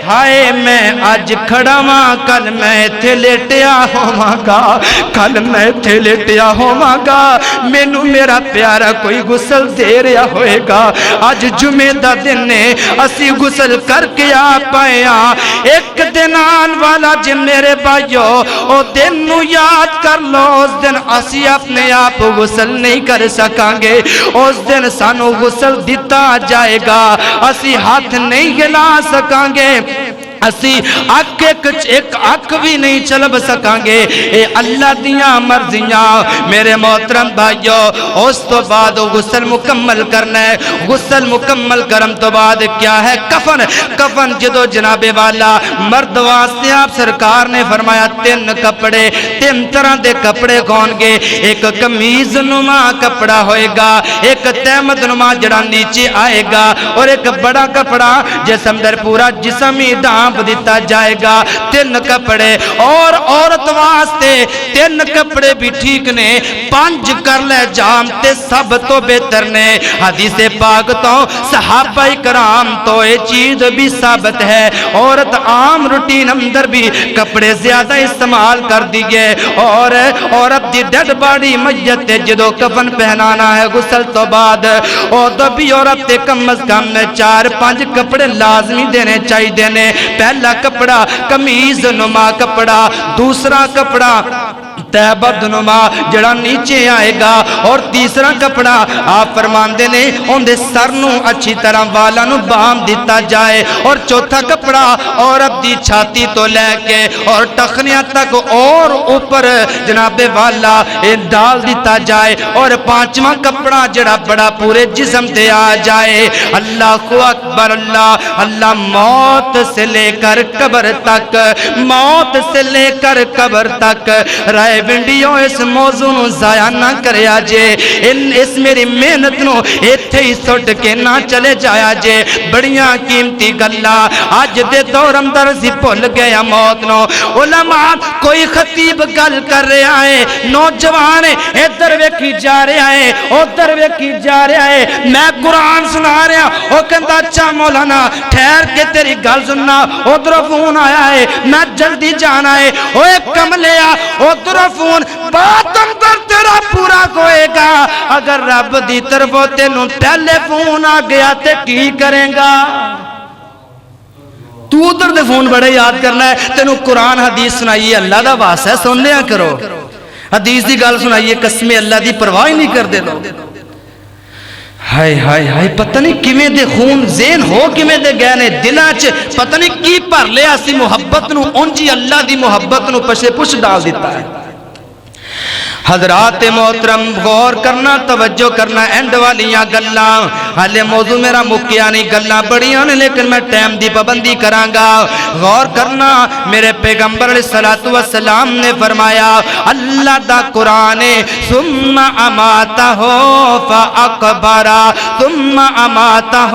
ہائے میں آج کھڑا ماں کل میں تھے لیٹیا ہوا گا، کل میں تھے لیٹیا ہوا گا، مینو میرا پیارا کوئی غسل دے رہا ہوئے گا، آج جمعہ دا دن نے اسی غسل کر کے آ پائے ہاں، ایک دن آن والا جی میرے بھائیو او دن نو یاد کر لو، اس دن اسی اپنے آپ غسل نہیں کر سکاں گے، اس دن سانو غسل دیتا جائے گا، اسی ہاتھ نہیں ہلا سکاں گے، اسی ایک اک بھی نہیں چلب سکاں گے، اے اللہ دیاں مرضیاں میرے محترم بھائیو۔ اس تو بعد غسل مکمل کرنا ہے، غسل مکمل کرم تو بعد کیا ہے؟ کفن۔ کفن جدو جناب والا مرد واسطے آپ سرکار نے فرمایا 3 کپڑے، 3 طرح دے کپڑے کون گے؟ ایک قمیض نما کپڑا ہوئے گا، ایک تہمت نما جڑا نیچے آئے گا، اور ایک بڑا کپڑا جس اندر پورا جسمی ڈانپ دیتا جائے گا۔ 3 کپڑے، اور عورت واسطے 3 کپڑے بھی ٹھیک نے، 5 کر لے جام تے سب تو بہتر نے۔ حدیث پاک تو صحابہ کرام تو یہ چیز بھی ثابت ہے، عورت عام روٹین اندر بھی کپڑے زیادہ استعمال کر دیئے، اور عورت دی ڈیڈ باڈی میت جدو کفن پہنانا ہے غسل تو بعد، اور تو بھی عورت کم از کم 4-5 کپڑے لازمی دینے چاہیے دینے۔ پہلا کپڑا قمیض نما کپڑا، دوسرا کپڑا تہبد نما جڑا نیچے آئے گا، اور تیسرا کپڑا آپ فرماندے نے ان دے سر نو اچھی طرح والا نو بام دیتا جائے، اور چوتھا کپڑا عورت دی چھاتی تو لے کے اور ٹخنیاں تک اور اوپر جناب والا ڈال دیتا جائے، اور 5واں کپڑا جڑا بڑا پورے جسم تے آ جائے۔ اللہ اکبر، اللہ اللہ، موت سے لے کر قبر تک، موت سے لے کر قبر تک رائے وینڈیو اس موضوع نو ضائع نہ کریا جے، اس میری محنت نو ایتھے ہی سٹ کے نہ چلے جایا جے، بڑیاں قیمتی گلاں اج دے دور اندر سی بھول گیا موت نو۔ علماء کوئی خطیب گل کر رہا ہے، نوجوان ادھر ویکھی جا رہا ہے ادھر ویکھی جا رہا ہے، میں قرآن سنا رہا، وہ کہندا اچھا مولانا ٹھہر کے تیری گل سننا، ادھر فون آیا ہے میں جلدی جانا ہے، اوے کملیا ادھر فون بات اندر تیرا پورا ہوئے گا، اگر رب دی طرف تینوں پہلے فون آ گیا تے کی کریں گا؟ تو ادھر دے فون بڑے یاد کرنا ہے، تینوں قرآن حدیث سنائیے اللہ دا واسطہ ہے سن لیا کرو، حدیث دی گل سنائیے قسم اللہ دی پرواہ ہی نہیں کر دے لو۔ ہائے ہائے ہائے، پتہ نہیں کیویں دے خون ذہن ہو کیویں دے گئے نے دلاں چ، پتہ نہیں کی بھر لیا سی محبت نو، اونجی اللہ دی محبت نو پشے پش ڈال دیتا ہے۔ حضرات محترم غور کرنا توجہ کرنا اینڈ والیاں گلاں حالے موضوع میرا مکیا نہیں گلاں بڑیاں نے لیکن میں ٹائم دی پابندی کرانگا غور کرنا میرے پیغمبر علیہ الصلوۃ والسلام نے فرمایا اللہ دا قرآن ثم اماتہ فاقبرا ثم اماتہ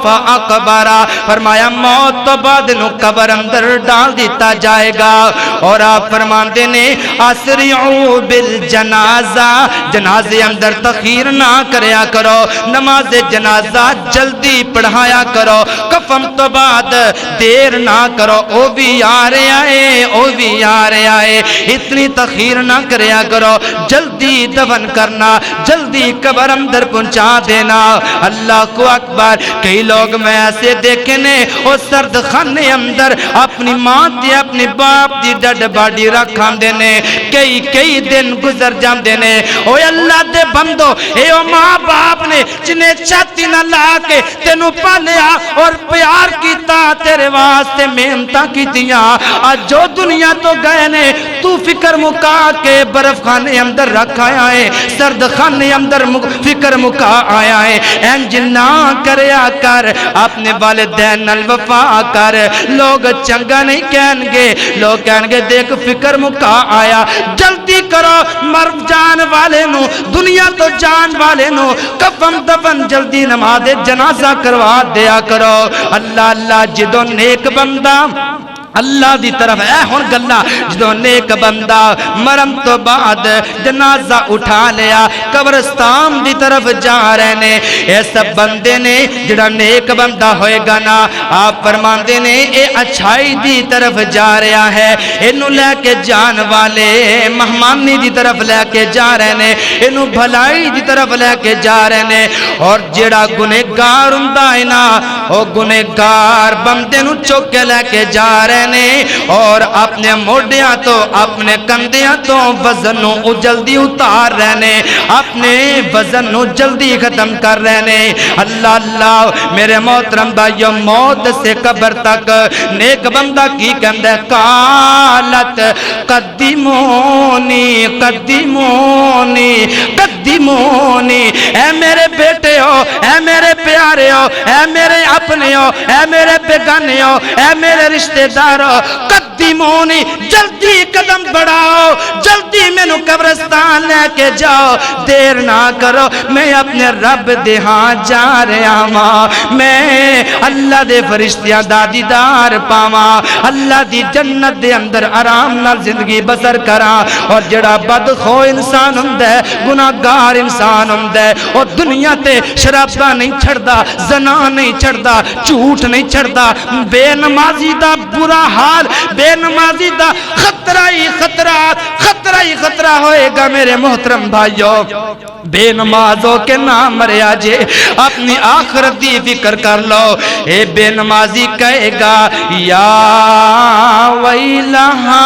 فاقبرا فرمایا موت تو بعد نو قبر اندر ڈال دیتا جائے گا اور آپ فرماندے نے اسرعوا بالجنازہ جنازے اندر تخیر نہ کریا کرو نماز جنازہ جلدی پڑھایا کرو کفن تو بعد دیر نہ کرو او بھی آ رہے آئے او بھی آ رہے آئے اتنی تخیر نہ کریا کرو جلدی دفن کرنا جلدی قبر اندر پہنچا دینا اللہ کو اکبر کئی لوگ میں ایسے دیکھے نے او سرد خانے اندر اپنی ماں تے اپنی باپ دی ڈڈ باڈی رکھاں دینے کئی دن گزر جان دینے او اللہ دے بندو اے او ماں باپ نے جنہیں چھاتی نہ لا کے تینو پالیا اور پیار کیتا تیرے واسطے محنتاں کیتیاں آج جو دنیا تو گئے نے تو فکر مکا کے برف خانے اندر رکھا ہے سرد خانے اندر فکر مکا آیا ہے انج نہ کریا کر اپنے والدین الوفا کر لوگ چنگا نہیں کہیں گے لوگ کہیں گے دیکھ فکر مکا آیا جلدی کرو مر جان والے نو دنیا تو جان والے نو کفن دفن جلدی نماز جنازہ کروا دیا کرو اللہ اللہ جدو نیک بندہ اللہ دی طرف اے ہون گلہ جدو نیک بندہ مرم تو بعد جنازہ اٹھا لیا قبرستان دی طرف جا رہے نے ایسا بندے نے جڑا نیک بندہ ہوئے گا نا آپ فرماندے نے اے اچھائی دی طرف جا رہا ہے انہوں لے کے جان والے مہمانی دی طرف لے کے جا رہے نے انہوں بھلائی دی طرف لے کے جا رہے نے اور جڑا گنہگار ہوندا ہے نا او گنہگار بندے نو چوک کے لے کے جا رہے نے اور اپنے موڈیاں تو اپنے کندیاں تو وزن نو جلدی اتار رہنے اپنے وزن نو جلدی ختم کر رہنے اللہ اللہ میرے محترم بھائیو موت سے قبر تک نیک بندہ کی کہندہ قالت قدمونی قدمونی قدمونی اے میرے بیٹے ہو اے میرے پیارے ہو اے میرے اپنے ہو اے میرے بیگانے ہو اے میرے رشتہ دار قدمونی جلدی قدم بڑھاؤ جلدی میں نو قبرستان لے کے جاؤ دیر نہ کرو میں اپنے رب دے ہاں جا رہا ماں میں اللہ دے فرشتیاں دا دیدار پاواں اللہ دی جنت دے اندر آرام نال زندگی بسر کراں اور جڑا بدخو انسان ہوندا ہے گناہگار انسان ہوندا ہے اور دنیا تے شراباں نہیں چھڑدا زنا نہیں چھڑدا جھوٹ نہیں چھڑدا بے نمازی دا برا حال بے نمازی دا خطرہ ہی خطرہ ہوئے گا میرے محترم بھائیو بے نمازوں کے نام مریا جے اپنی آخرت دی فکر کر لو اے بے نمازی کہے گا یا ویلہا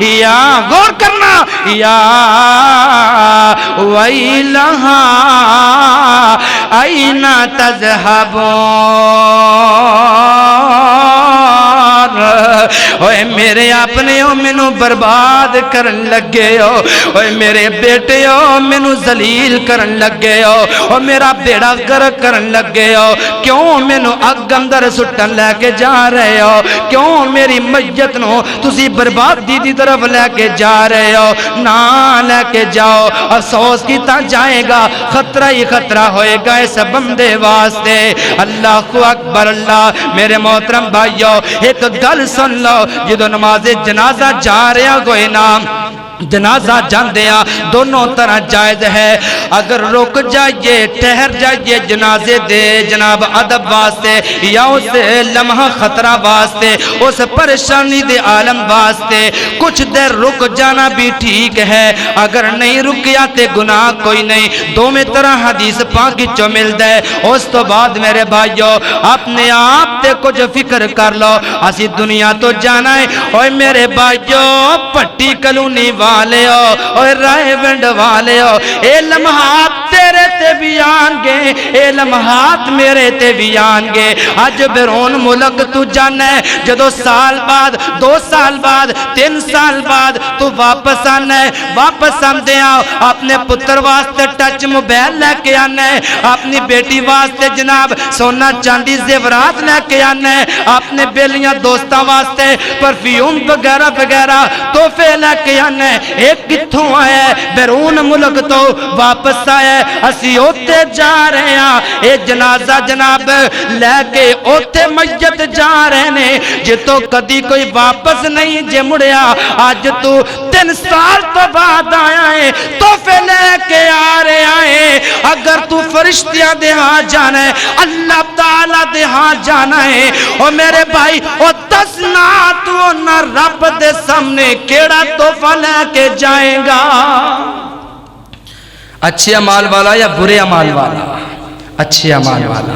یا غور کرنا یا ویلہا این تذہبون اوے میرے اپنے ہو مینو برباد کرن لگے ہو اوے میرے بیٹے ہو مینو ذلیل کرن لگے ہو او میرا بیڑا غرق کرن لگے ہو کیوں مینو اگ اندر سٹن لے کے جا رہے ہو کیوں میری میت نو تسی بربادی دی طرف لے کے جا رہے ہو نہ لے کے جاؤ افسوس کیتا جائے گا خطرہ ہی خطرہ ہوئے گا اس بندے واسطے اللہ کو اکبر اللہ میرے محترم بھائیو ایک گل سن لو جدو نماز جنازہ جا رہا کوئی نام جنازہ جاندیاں دونوں طرح جائز ہے اگر رک جائیے ٹہر جائیے جنازے دے جناب ادب واسطے یا اس لمحہ خطرہ واسطے اس پریشانی دے عالم واسطے کچھ دیر رک جانا بھی ٹھیک ہے اگر نہیں رکیا تے گناہ کوئی نہیں دو میں طرح حدیث پاکی چو مل دے اس تو بعد میرے بھائیو اپنے آپ تے کچھ فکر کر لو اسی دنیا تو جانا ہے اوہ میرے بھائیو پٹی کلونی والے اوے رائے ونڈ والے اے لمحات تیرے تے بھی آن گے، اے لمحات میرے تے بھی آن گے۔ اج بیرون ملک تو جانا ہے، جدو سال بعد 2 سال بعد 3 سال بعد تو واپس آنا ہے، واپس آمدے آؤ اپنے پتر واسطے ٹچ موبائل لے کے آنا ہے، اپنی بیٹی واسطے جناب سونا چاندی زیورات لے کے آنا ہے، اپنے بیلیاں دوستاں واسطے پرفیوم وغیرہ وغیرہ تحفے لے کے آنا ہے۔ ایک کتھوں آیا ہے؟ بیرون ملک تو واپس آیا ہے، اسی اوتے جا رہے ہیں، اے جنازہ جناب لے کے اوتے میت جا رہے ہیں، جتو کدی کوئی واپس نہیں جے مڑیا، آج تو 3 سال تو بعد آیا ہے، تحفے لے کے آ رہے ہیں۔ اگر تو فرشتیاں دے ہاں جانا ہے، اللہ تعالیٰ دے ہاں جانا ہے، اور میرے بھائی او دسنا تو نہ رب دے سامنے کیڑا تحفہ لے کے جائے گا؟ اچھے اعمال والا یا برے اعمال والا؟ اچھے اعمال والا۔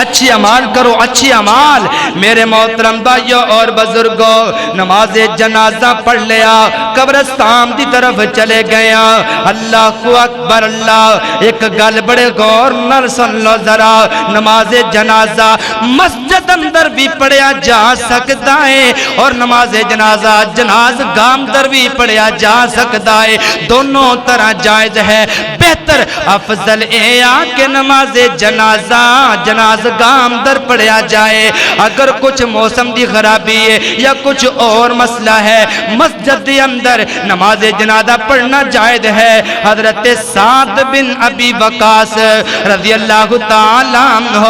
اچھے اعمال کرو، اچھے اعمال۔ میرے محترم بھائیوں اور بزرگوں، نماز جنازہ پڑھ لیا، قبرستان دی طرف چلے گیا۔ اللہ کو اکبر اللہ، ایک گل بڑے غور نال سن لو ذرا، نماز جنازہ مسجد اندر بھی پڑھیا جا سکتا ہے، اور نماز جنازہ جناز گاہ اندر بھی پڑھیا جا سکتا ہے، دونوں طرح جائز ہے۔ بہتر افضل اے کہ نماز جنازہ جناز گاہ اندر پڑھیا جائے۔ اگر کچھ موسم دی خرابی ہے یا کچھ اور مسئلہ ہے، مسجد دی اندر نماز جنازہ پڑھنا جائز ہے۔ حضرت سعد بن ابی وقاص رضی اللہ تعالیٰ عنہ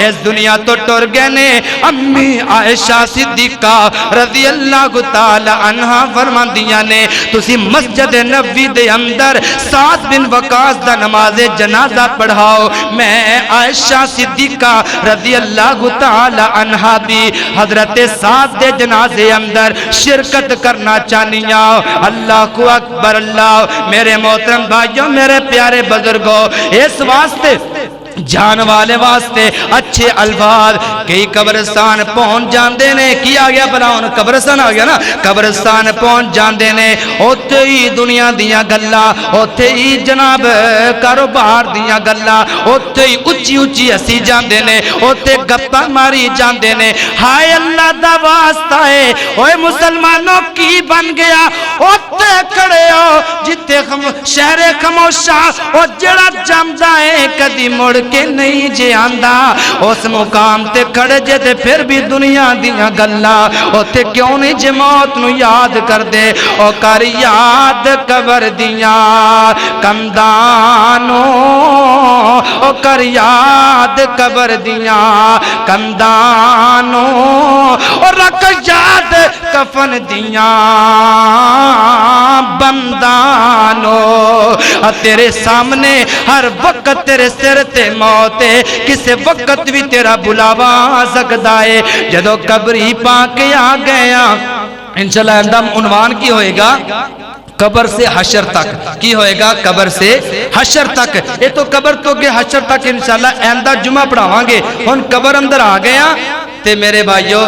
اس دنیا تو ٹر گئے نے، امی عائشہ صدیقہ رضی اللہ تعالیٰ عنہ فرماندیاں نے تسی مسجد نبوی دے اندر سعد بن وقاص دا نماز جنازہ پڑھاؤ۔ میں عائشہ صدیقہ رضی اللہ تعالی عنہ بھی حضرت سعد دے جنازے اندر شرکت کرنا چاہنیاں۔ اللہ کو اکبر اللہ۔ میرے محترم بھائیوں، میرے پیارے بزرگوں، اس واسطے جان والے واسطے اچھے الفاظ۔ کئی قبرستان پہنچ جاندے نے، کی آ گیا بلاؤن قبرستان آ گیا نا، قبرستان پہنچ جاندے نے، اوتھے ہی دنیا دیاں گلاں، اوتھے ہی جناب کاروبار دیاں گلاں، اوتھے ہی اچھی اچھی ہسی جاندے نے، اوتھے گپاں ماری جاندے نے۔ ہائے اللہ دا واسطہ ہے، اوے مسلمانوں کی بن گیا اوتھے کھڑے ہو جتھے شہر خاموشاں او جڑا جمدا ہے کدی مڑ کہ نہیں جے آندا، اس مقام تے کھڑے جے تے پھر بھی دنیا دیاں گلاں، اوتھے کیوں نہیں جے موت نو یاد کر دے، او کر یاد قبر دیاں کندانو، او کر یاد قبر دیاں کندانو، اور رکھ یاد کفن دیاں بندانو۔ تیرے سامنے ہر وقت تیرے سر تے موت ہے، کسے وقت بھی تیرا بلاوا سکتا ہے۔ جدو قبری پا کے آ گیا، انشاءاللہ اندام عنوان کی ہوئے گا قبر سے حشر تک، کی ہوئے گا قبر سے حشر تک۔ یہ تو قبر تو کہ حشر تک انشاءاللہ آئندہ جمعہ پڑھاواں گے۔ ہن قبر اندر آ گیا تے میرے بھائیو،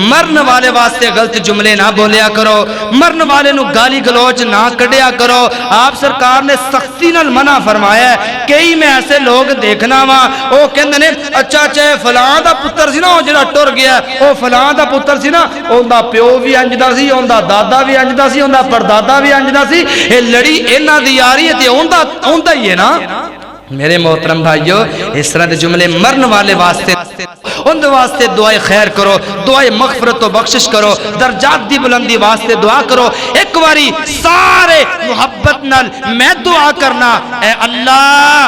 مرن والے واسطے غلط جملے نہ بولیا کرو، مرن والے نو گالی گلوچ نہ کڈیا کرو۔ آپ سرکار نے سختی نال منع فرمایا ہے۔ کئی میں ایسے لوگ دیکھنا وا، او کہندے نے اچھا فلاں دا پتر سی نا او جڑا ٹر گیا، او فلاں دا پتر سی نا، اوندا پیو بھی انجدا سی، اوندا دادا بھی انجدا سی، اوندا پردادا بھی انجدا سی، اے لڑی انہاں دی آ رہی ہے تے اوندا ہی ہے نا۔ میرے محترم بھائیو، اس طرح دے جملے مرن والے واسطے، ان واسطے دعائے خیر کرو، دعائے مغفرت و بخشش کرو، درجات دی بلندی واسطے دعا کرو۔ ایک باری سارے محبت نال میں دعا کرنا، اے اللہ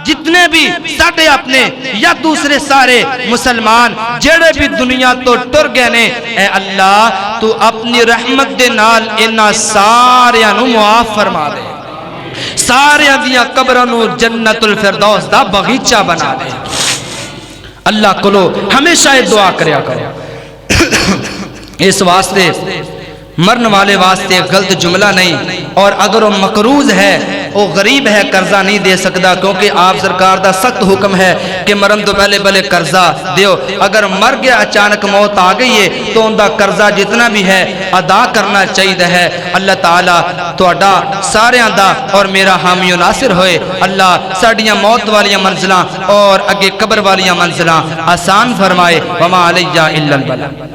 جتنے بھی ساڈے اپنے یا دوسرے سارے مسلمان جڑے بھی دنیا تو ٹر گئے نے، اے اللہ تو اپنی رحمت دے نال انہاں ساریاں نو معاف فرما دے، سارے دیاں قبراں نو جنت الفردوس دا باغیچہ بنا دے۔ اللہ کولو ہمیشہ یہ دعا کریا کرو۔ اس واسطے مرن والے واسطے غلط جملہ نہیں، اور اگر وہ مقروض ہے، وہ غریب ہے، قرضہ نہیں دے سکتا، کیونکہ آپ سرکار دا سخت حکم ہے کہ مرن تو پہلے پہلے قرضہ دیو۔ اگر مر گیا اچانک موت آ گئی ہے تو ان دا قرضہ جتنا بھی ہے ادا کرنا چاہیے ہے۔ اللہ تعالیٰ تہاڈا ساریاں دا اور میرا حامی و ناصر ہوئے۔ اللہ ساڈیاں موت والیاں منزلاں اور اگے قبر والیاں منزلاں آسان فرمائے۔ وما علیہ الا البلاغ۔